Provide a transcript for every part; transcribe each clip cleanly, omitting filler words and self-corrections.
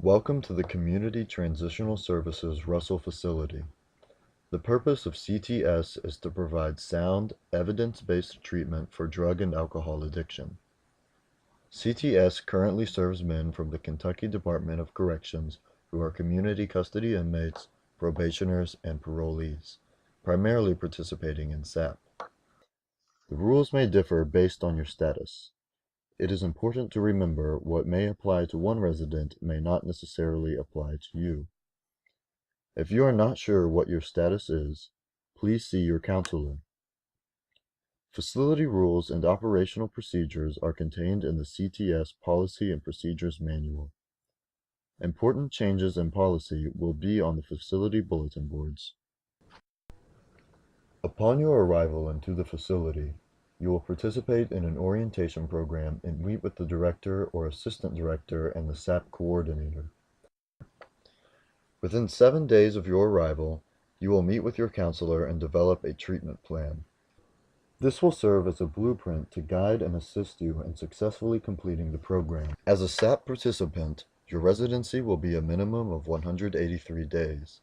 Welcome to the Community Transitional Services Russell facility. The purpose of CTS is to provide sound, evidence-based treatment for drug and alcohol addiction. CTS currently serves men from the Kentucky Department of Corrections who are community custody inmates, probationers, and parolees, primarily participating in SAP. The rules may differ based on your status. It is important to remember what may apply to one resident may not necessarily apply to you. If you are not sure what your status is, please see your counselor. Facility rules and operational procedures are contained in the CTS Policy and Procedures Manual. Important changes in policy will be on the facility bulletin boards. Upon your arrival into the facility, you will participate in an orientation program and meet with the director or assistant director and the SAP coordinator. Within 7 days of your arrival, you will meet with your counselor and develop a treatment plan. This will serve as a blueprint to guide and assist you in successfully completing the program. As a SAP participant, your residency will be a minimum of 183 days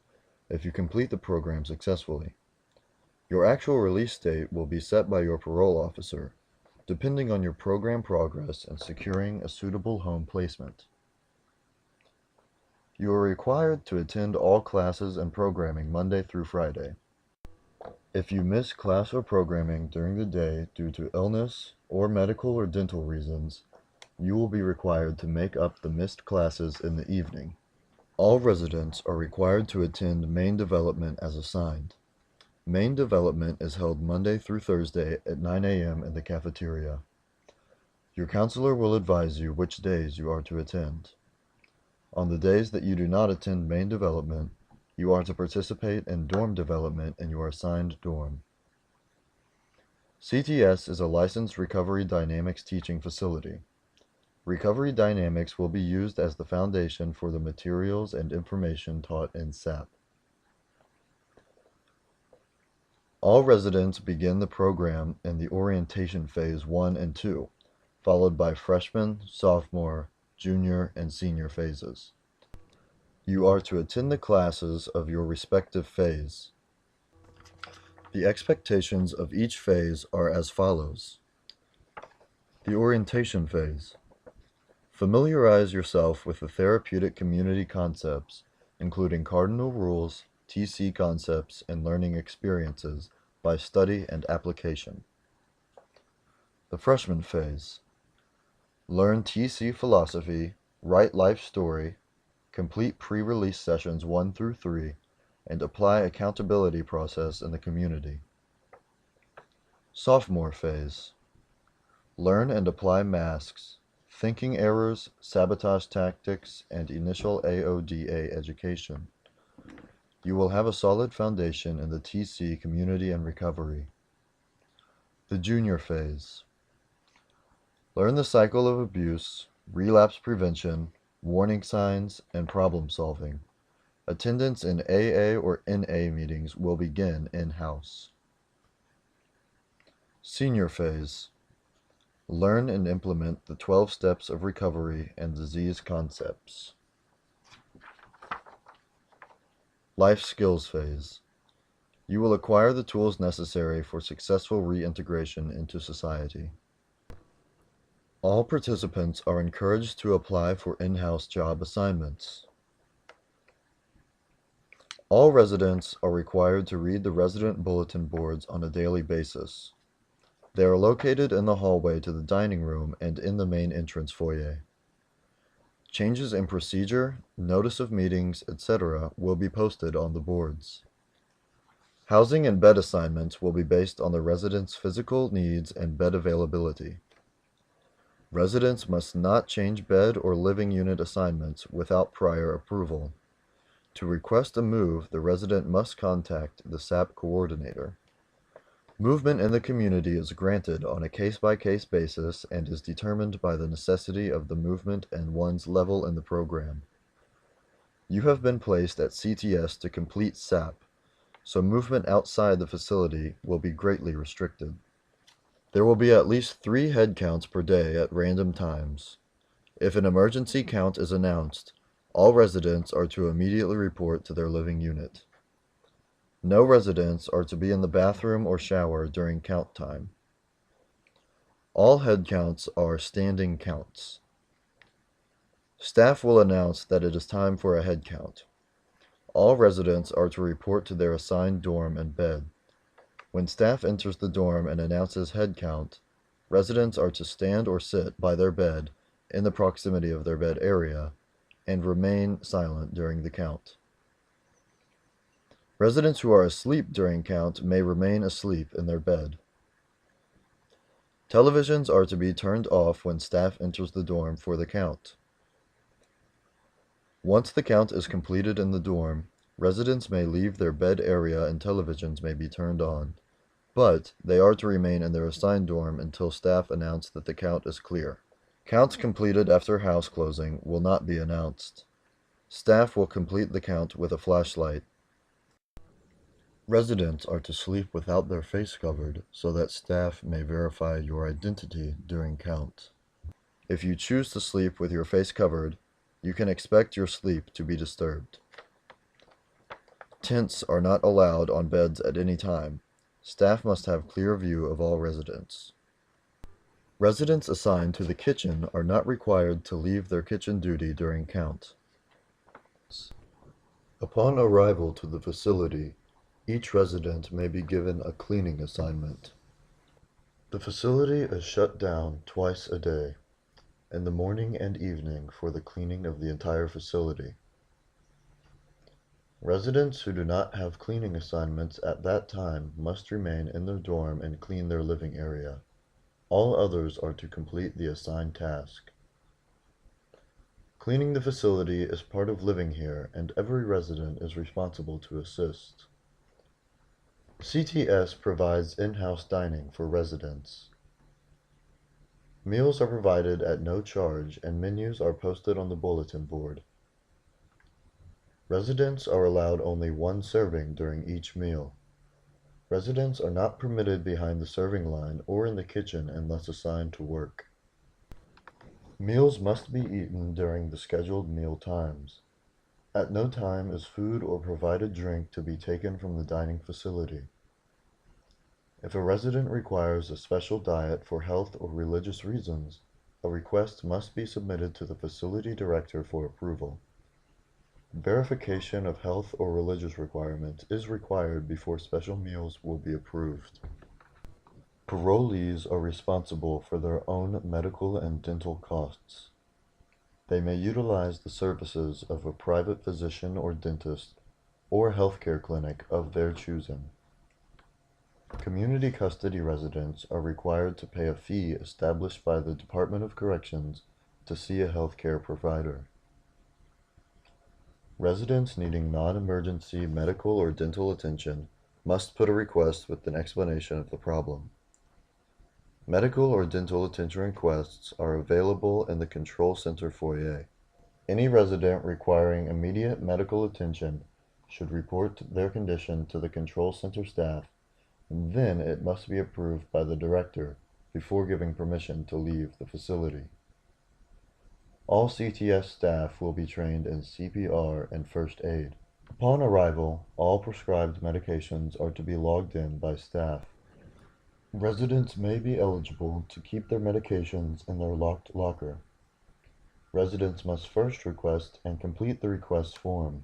if you complete the program successfully. Your actual release date will be set by your parole officer, depending on your program progress in securing a suitable home placement. You are required to attend all classes and programming Monday through Friday. If you miss class or programming during the day due to illness or medical or dental reasons, you will be required to make up the missed classes in the evening. All residents are required to attend main development as assigned. Main development is held Monday through Thursday at 9 a.m. in the cafeteria. Your counselor will advise you which days you are to attend. On the days that you do not attend main development, you are to participate in dorm development in your assigned dorm. CTS is a licensed Recovery Dynamics teaching facility. Recovery Dynamics will be used as the foundation for the materials and information taught in SAP. All residents begin the program in the orientation phase 1 and 2, followed by freshman, sophomore, junior, and senior phases. You are to attend the classes of your respective phase. The expectations of each phase are as follows. The orientation phase. Familiarize yourself with the therapeutic community concepts, including cardinal rules, TC concepts, and learning experiences by study and application. The freshman phase. Learn TC philosophy, write life story, complete pre-release sessions 1 through 3, and apply accountability process in the community. Sophomore phase. Learn and apply masks, thinking errors, sabotage tactics, and initial AODA education. You will have a solid foundation in the TC community and recovery. The junior phase. Learn the cycle of abuse, relapse prevention, warning signs, and problem solving. Attendance in AA or NA meetings will begin in-house. Senior phase. Learn and implement the 12 steps of recovery and disease concepts. Life skills phase. You will acquire the tools necessary for successful reintegration into society. All participants are encouraged to apply for in-house job assignments. All residents are required to read the resident bulletin boards on a daily basis. They are located in the hallway to the dining room and in the main entrance foyer. Changes in procedure, notice of meetings, etc. will be posted on the boards. Housing and bed assignments will be based on the resident's physical needs and bed availability. Residents must not change bed or living unit assignments without prior approval. To request a move, the resident must contact the SAP coordinator. Movement in the community is granted on a case-by-case basis and is determined by the necessity of the movement and one's level in the program. You have been placed at CTS to complete SAP, so movement outside the facility will be greatly restricted. There will be at least 3 head counts per day at random times. If an emergency count is announced, All residents are to immediately report to their living unit. No residents are to be in the bathroom or shower during count time. All head counts are standing counts. Staff will announce that it is time for a head count. All residents are to report to their assigned dorm and bed. When staff enters the dorm and announces head count, residents are to stand or sit by their bed in the proximity of their bed area and remain silent during the count. Residents who are asleep during count may remain asleep in their bed. Televisions are to be turned off when staff enters the dorm for the count. Once the count is completed in the dorm, residents may leave their bed area and televisions may be turned on, but they are to remain in their assigned dorm until staff announce that the count is clear. Counts completed after house closing will not be announced. Staff will complete the count with a flashlight. Residents are to sleep without their face covered so that staff may verify your identity during count. If you choose to sleep with your face covered, you can expect your sleep to be disturbed. Tents are not allowed on beds at any time. Staff must have clear view of all residents. Residents assigned to the kitchen are not required to leave their kitchen duty during count. Upon arrival to the facility, each resident may be given a cleaning assignment. The facility is shut down twice a day, in the morning and evening for the cleaning of the entire facility. Residents who do not have cleaning assignments at that time must remain in their dorm and clean their living area. All others are to complete the assigned task. Cleaning the facility is part of living here, and every resident is responsible to assist. CTS provides in-house dining for residents. Meals are provided at no charge, and menus are posted on the bulletin board. Residents are allowed only one serving during each meal. Residents are not permitted behind the serving line or in the kitchen unless assigned to work. Meals must be eaten during the scheduled meal times. At no time is food or provided drink to be taken from the dining facility. If a resident requires a special diet for health or religious reasons, a request must be submitted to the facility director for approval. Verification of health or religious requirements is required before special meals will be approved. Parolees are responsible for their own medical and dental costs. They may utilize the services of a private physician or dentist or healthcare clinic of their choosing. Community custody residents are required to pay a fee established by the Department of Corrections to see a healthcare provider. Residents needing non-emergency medical or dental attention must put a request with an explanation of the problem. Medical or dental attention requests are available in the Control Center foyer. Any resident requiring immediate medical attention should report their condition to the Control Center staff, and then it must be approved by the director before giving permission to leave the facility. All CTS staff will be trained in CPR and first aid. Upon arrival, all prescribed medications are to be logged in by staff. Residents may be eligible to keep their medications in their locked locker. Residents must first request and complete the request form.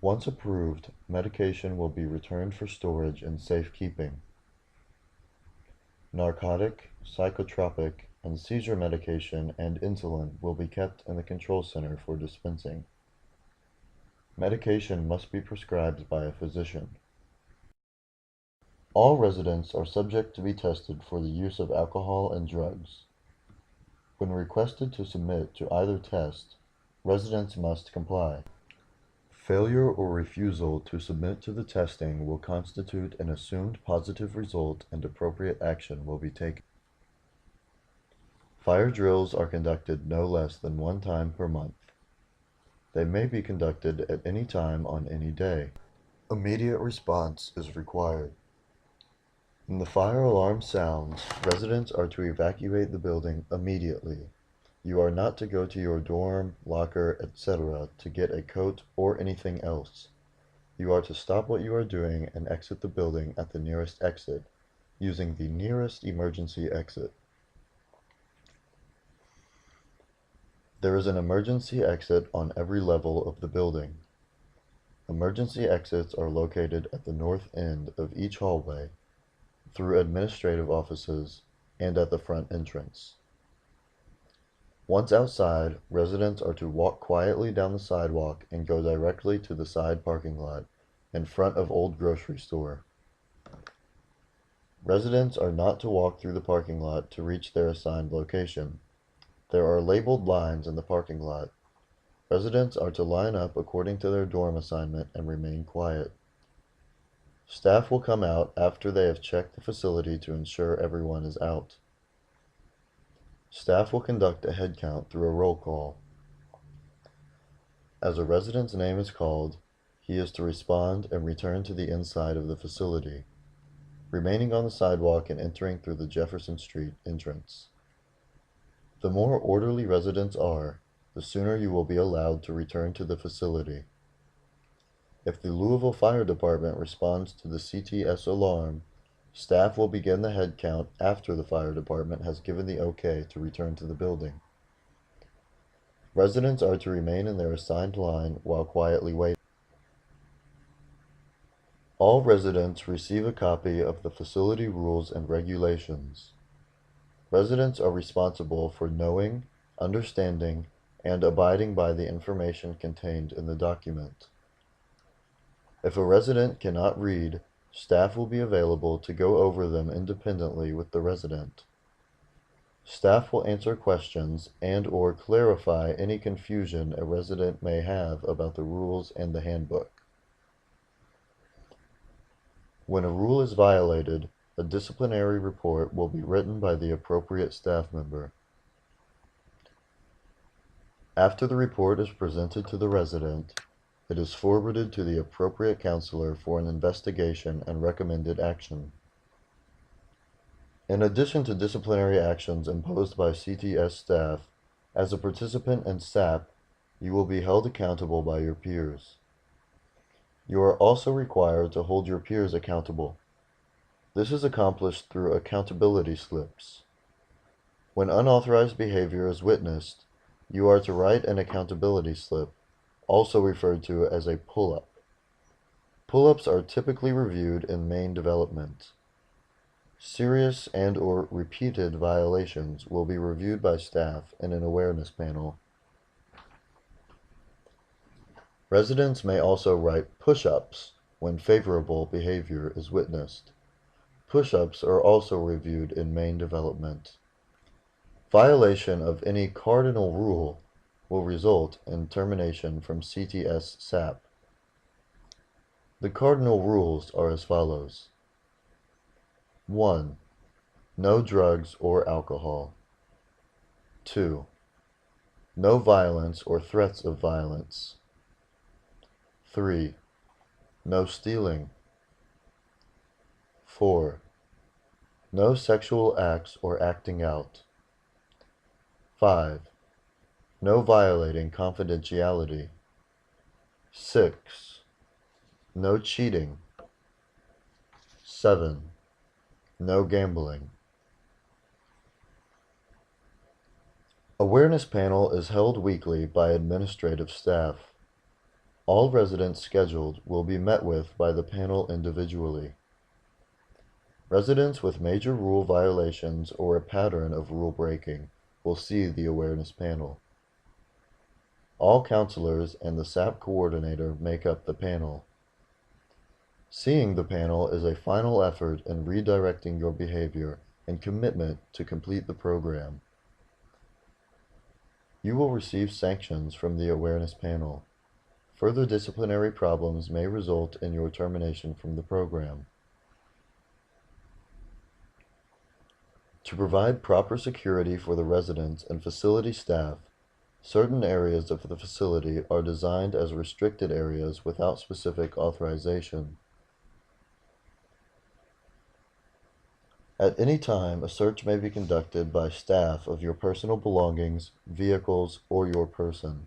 Once approved, medication will be returned for storage in safekeeping. Narcotic, psychotropic, and seizure medication and insulin will be kept in the control center for dispensing. Medication must be prescribed by a physician. All residents are subject to be tested for the use of alcohol and drugs. When requested to submit to either test, residents must comply. Failure or refusal to submit to the testing will constitute an assumed positive result and appropriate action will be taken. Fire drills are conducted no less than one time per month. They may be conducted at any time on any day. Immediate response is required. When the fire alarm sounds, residents are to evacuate the building immediately. You are not to go to your dorm, locker, etc. to get a coat or anything else. You are to stop what you are doing and exit the building at the nearest exit, using the nearest emergency exit. There is an emergency exit on every level of the building. Emergency exits are located at the north end of each hallway, through administrative offices, and at the front entrance. Once outside, residents are to walk quietly down the sidewalk and go directly to the side parking lot in front of Old Grocery Store. Residents are not to walk through the parking lot to reach their assigned location. There are labeled lines in the parking lot. Residents are to line up according to their dorm assignment and remain quiet. Staff will come out after they have checked the facility to ensure everyone is out. Staff will conduct a head count through a roll call. As a resident's name is called, he is to respond and return to the inside of the facility, remaining on the sidewalk and entering through the Jefferson Street entrance. The more orderly residents are, the sooner you will be allowed to return to the facility. If the Louisville Fire Department responds to the CTS alarm, staff will begin the head count after the fire department has given the okay to return to the building. Residents are to remain in their assigned line while quietly waiting. All residents receive a copy of the facility rules and regulations. Residents are responsible for knowing, understanding, and abiding by the information contained in the document. If a resident cannot read, staff will be available to go over them independently with the resident. Staff will answer questions and/or clarify any confusion a resident may have about the rules and the handbook. When a rule is violated, a disciplinary report will be written by the appropriate staff member. After the report is presented to the resident, it is forwarded to the appropriate counselor for an investigation and recommended action. In addition to disciplinary actions imposed by CTS staff, as a participant in SAP, you will be held accountable by your peers. You are also required to hold your peers accountable. This is accomplished through accountability slips. When unauthorized behavior is witnessed, you are to write an accountability slip, also referred to as a pull-up. Pull-ups are typically reviewed in main development. Serious and/or repeated violations will be reviewed by staff in an awareness panel. Residents may also write push-ups when favorable behavior is witnessed. Push-ups are also reviewed in main development. Violation of any cardinal rule will result in termination from CTS SAP. The cardinal rules are as follows. 1. No drugs or alcohol. 2. No violence or threats of violence. 3. No stealing. 4. No sexual acts or acting out. 5. No violating confidentiality. 6. No cheating. 7. No gambling. Awareness panel is held weekly by administrative staff. All residents scheduled will be met with by the panel individually. Residents with major rule violations or a pattern of rule breaking will see the awareness panel. All counselors and the SAP coordinator make up the panel. Seeing the panel is a final effort in redirecting your behavior and commitment to complete the program. You will receive sanctions from the awareness panel. Further disciplinary problems may result in your termination from the program. To provide proper security for the residents and facility staff, certain areas of the facility are designed as restricted areas without specific authorization. At any time, a search may be conducted by staff of your personal belongings, vehicles, or your person.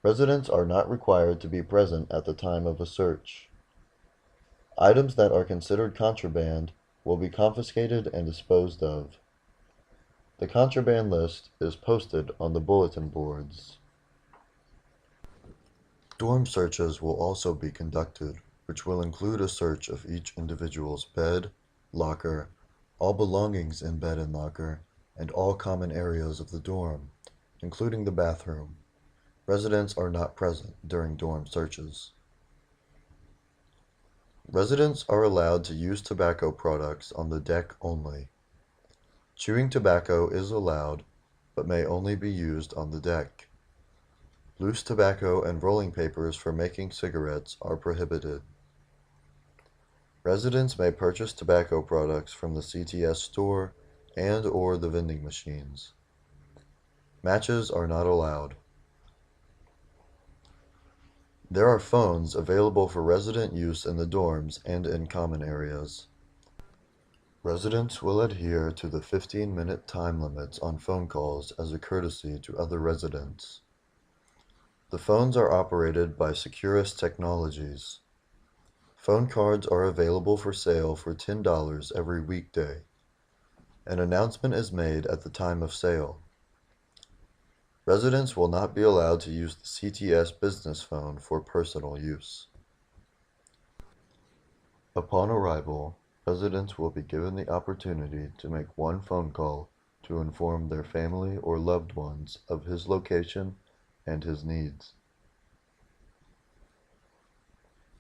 Residents are not required to be present at the time of a search. Items that are considered contraband will be confiscated and disposed of. The contraband list is posted on the bulletin boards. Dorm searches will also be conducted, which will include a search of each individual's bed, locker, all belongings in bed and locker, and all common areas of the dorm, including the bathroom. Residents are not present during dorm searches. Residents are allowed to use tobacco products on the deck only. Chewing tobacco is allowed, but may only be used on the deck. Loose tobacco and rolling papers for making cigarettes are prohibited. Residents may purchase tobacco products from the CTS store and/or the vending machines. Matches are not allowed. There are phones available for resident use in the dorms and in common areas. Residents will adhere to the 15-minute time limits on phone calls as a courtesy to other residents. The phones are operated by Securus Technologies. Phone cards are available for sale for $10 every weekday. An announcement is made at the time of sale. Residents will not be allowed to use the CTS business phone for personal use. Upon arrival, residents will be given the opportunity to make one phone call to inform their family or loved ones of his location and his needs.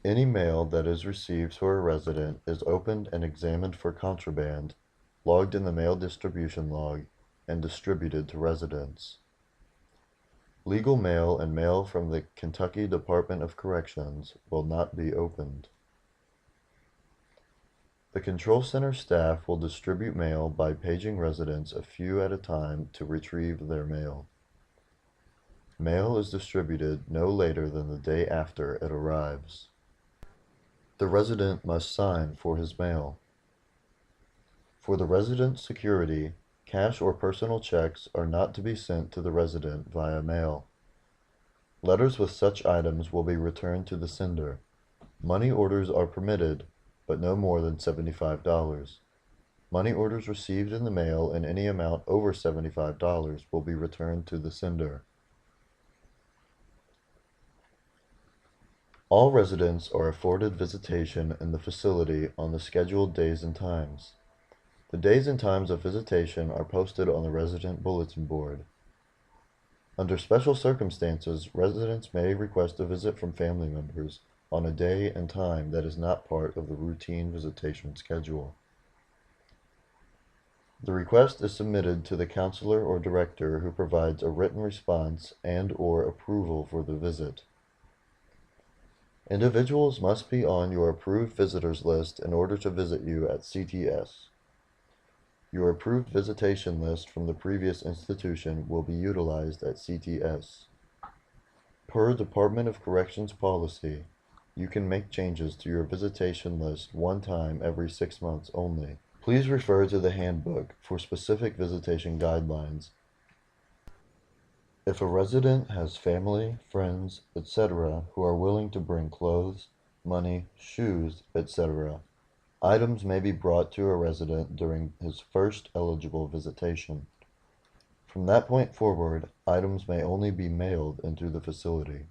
Any mail that is received for a resident is opened and examined for contraband, logged in the mail distribution log, and distributed to residents. Legal mail and mail from the Kentucky Department of Corrections will not be opened. The Control Center staff will distribute mail by paging residents a few at a time to retrieve their mail. Mail is distributed no later than the day after it arrives. The resident must sign for his mail. For the resident's security, cash or personal checks are not to be sent to the resident via mail. Letters with such items will be returned to the sender. Money orders are permitted, but no more than $75. Money orders received in the mail in any amount over $75 will be returned to the sender. All residents are afforded visitation in the facility on the scheduled days and times. The days and times of visitation are posted on the resident bulletin board. Under special circumstances, residents may request a visit from family members on a day and time that is not part of the routine visitation schedule. The request is submitted to the counselor or director who provides a written response and/or approval for the visit. Individuals must be on your approved visitors list in order to visit you at CTS. Your approved visitation list from the previous institution will be utilized at CTS. Per Department of Corrections policy, you can make changes to your visitation list one time every 6 months only. Please refer to the handbook for specific visitation guidelines. If a resident has family, friends, etc. who are willing to bring clothes, money, shoes, etc., items may be brought to a resident during his first eligible visitation. From that point forward, items may only be mailed into the facility.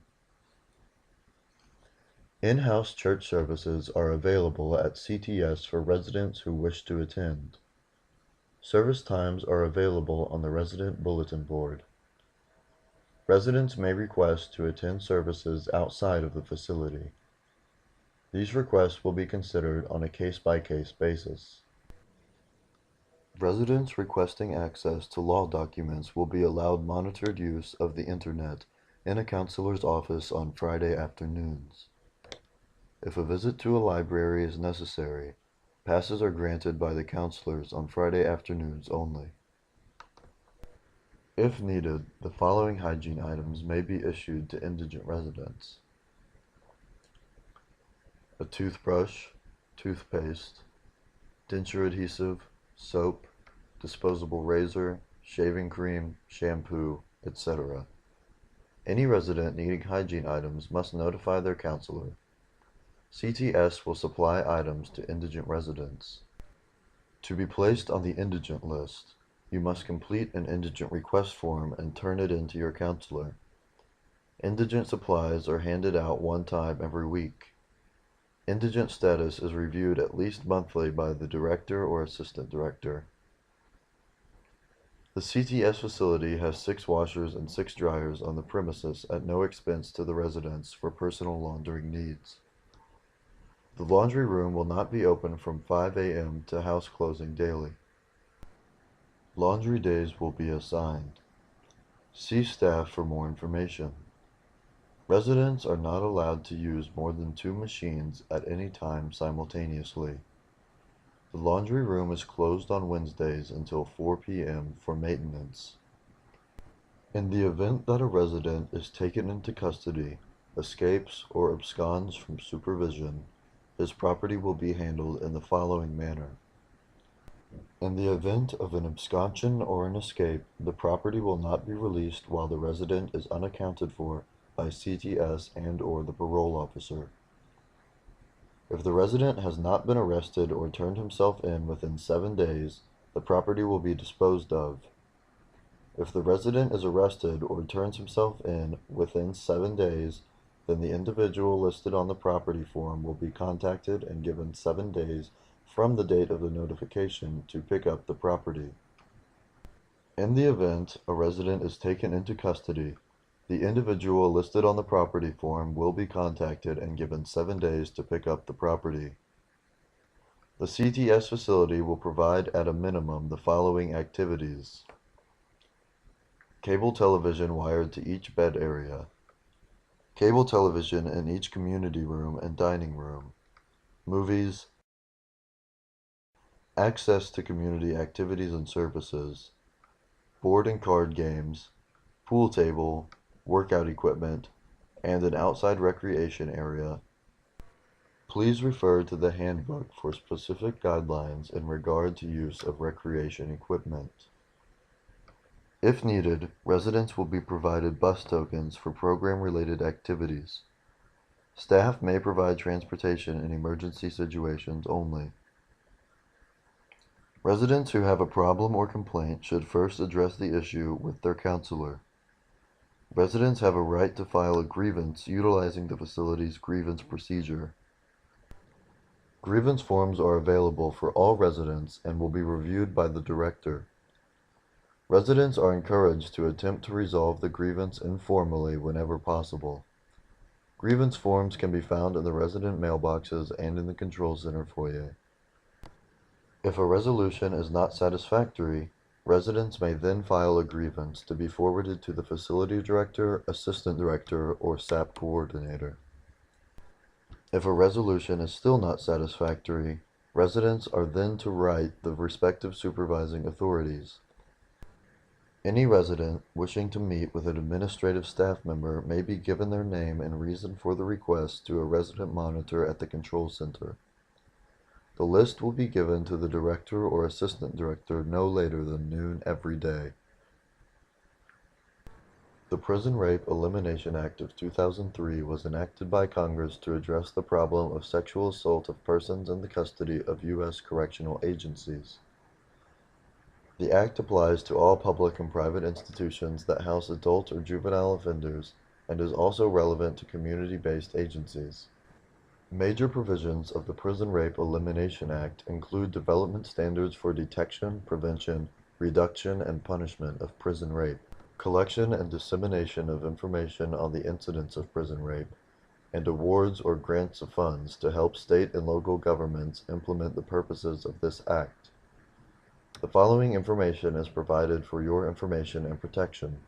In-house church services are available at CTS for residents who wish to attend. Service times are available on the resident bulletin board. Residents may request to attend services outside of the facility. These requests will be considered on a case-by-case basis. Residents requesting access to law documents will be allowed monitored use of the Internet in a counselor's office on Friday afternoons. If a visit to a library is necessary, passes are granted by the counselors on Friday afternoons only. If needed, the following hygiene items may be issued to indigent residents: a toothbrush, toothpaste, denture adhesive, soap, disposable razor, shaving cream, shampoo, etc. Any resident needing hygiene items must notify their counselor. CTS will supply items to indigent residents. To be placed on the indigent list, you must complete an indigent request form and turn it in to your counselor. Indigent supplies are handed out one time every week. Indigent status is reviewed at least monthly by the director or assistant director. The CTS facility has 6 washers and 6 dryers on the premises at no expense to the residents for personal laundering needs. The laundry room will not be open from 5 a.m. to house closing daily. Laundry days will be assigned. See staff for more information. Residents are not allowed to use more than 2 machines at any time simultaneously. The laundry room is closed on Wednesdays until 4 p.m. for maintenance. In the event that a resident is taken into custody, escapes, or absconds from supervision, his property will be handled in the following manner. In the event of an absconsion or an escape, the property will not be released while the resident is unaccounted for by CTS and/or the parole officer. If the resident has not been arrested or turned himself in within 7 days, the property will be disposed of. If the resident is arrested or turns himself in within 7 days, then the individual listed on the property form will be contacted and given 7 days from the date of the notification to pick up the property. In the event a resident is taken into custody, the individual listed on the property form will be contacted and given 7 days to pick up the property. The CTS facility will provide at a minimum the following activities: cable television wired to each bed area, cable television in each community room and dining room, movies, access to community activities and services, board and card games, pool table, workout equipment, and an outside recreation area. Please refer to the handbook for specific guidelines in regard to use of recreation equipment. If needed, residents will be provided bus tokens for program-related activities. Staff may provide transportation in emergency situations only. Residents who have a problem or complaint should first address the issue with their counselor. Residents have a right to file a grievance utilizing the facility's grievance procedure. Grievance forms are available for all residents and will be reviewed by the director. Residents are encouraged to attempt to resolve the grievance informally whenever possible. Grievance forms can be found in the resident mailboxes and in the control center foyer. If a resolution is not satisfactory, residents may then file a grievance to be forwarded to the facility director, assistant director, or SAP coordinator. If a resolution is still not satisfactory, residents are then to write the respective supervising authorities. Any resident wishing to meet with an administrative staff member may be given their name and reason for the request to a resident monitor at the control center. The list will be given to the director or assistant director no later than noon every day. The Prison Rape Elimination Act of 2003 was enacted by Congress to address the problem of sexual assault of persons in the custody of U.S. correctional agencies. The act applies to all public and private institutions that house adult or juvenile offenders and is also relevant to community-based agencies. Major provisions of the Prison Rape Elimination Act include development standards for detection, prevention, reduction, and punishment of prison rape, collection and dissemination of information on the incidents of prison rape, and awards or grants of funds to help state and local governments implement the purposes of this act. The following information is provided for your information and protection.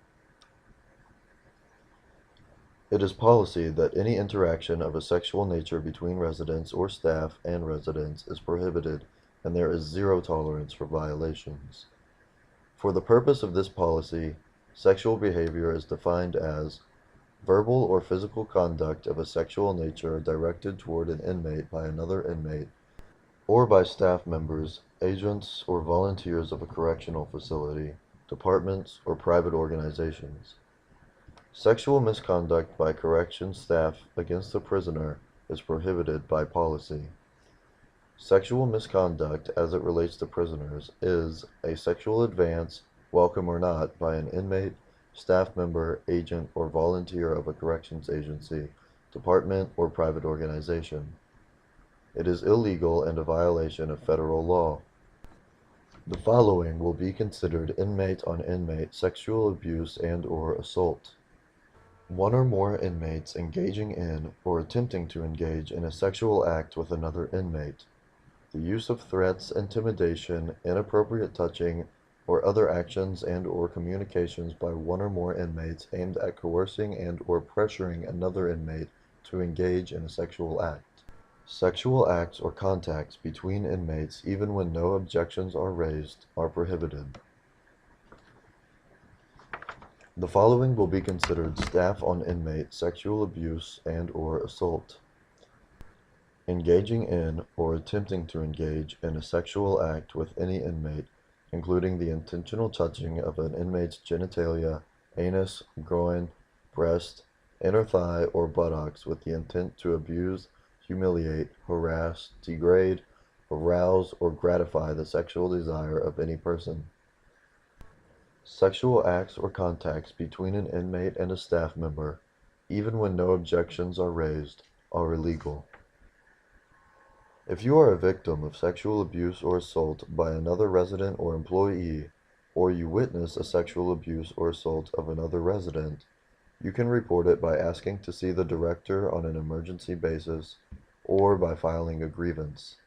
It is policy that any interaction of a sexual nature between residents or staff and residents is prohibited, and there is zero tolerance for violations. For the purpose of this policy, sexual behavior is defined as verbal or physical conduct of a sexual nature directed toward an inmate by another inmate, or by staff members, agents, or volunteers of a correctional facility, departments, or private organizations. Sexual misconduct by corrections staff against a prisoner is prohibited by policy. Sexual misconduct as it relates to prisoners is a sexual advance, welcome or not, by an inmate, staff member, agent, or volunteer of a corrections agency, department, or private organization. It is illegal and a violation of federal law. The following will be considered inmate-on-inmate sexual abuse and/or assault. One or more inmates engaging in or attempting to engage in a sexual act with another inmate. The use of threats, intimidation, inappropriate touching, or other actions and/or communications by one or more inmates aimed at coercing and/or pressuring another inmate to engage in a sexual act. Sexual acts or contacts between inmates, even when no objections are raised, are prohibited. The following will be considered staff-on-inmate sexual abuse and/or assault. Engaging in or attempting to engage in a sexual act with any inmate, including the intentional touching of an inmate's genitalia, anus, groin, breast, inner thigh, or buttocks with the intent to abuse, humiliate, harass, degrade, arouse, or gratify the sexual desire of any person. Sexual acts or contacts between an inmate and a staff member, even when no objections are raised, are illegal. If you are a victim of sexual abuse or assault by another resident or employee, or you witness a sexual abuse or assault of another resident, you can report it by asking to see the director on an emergency basis or by filing a grievance.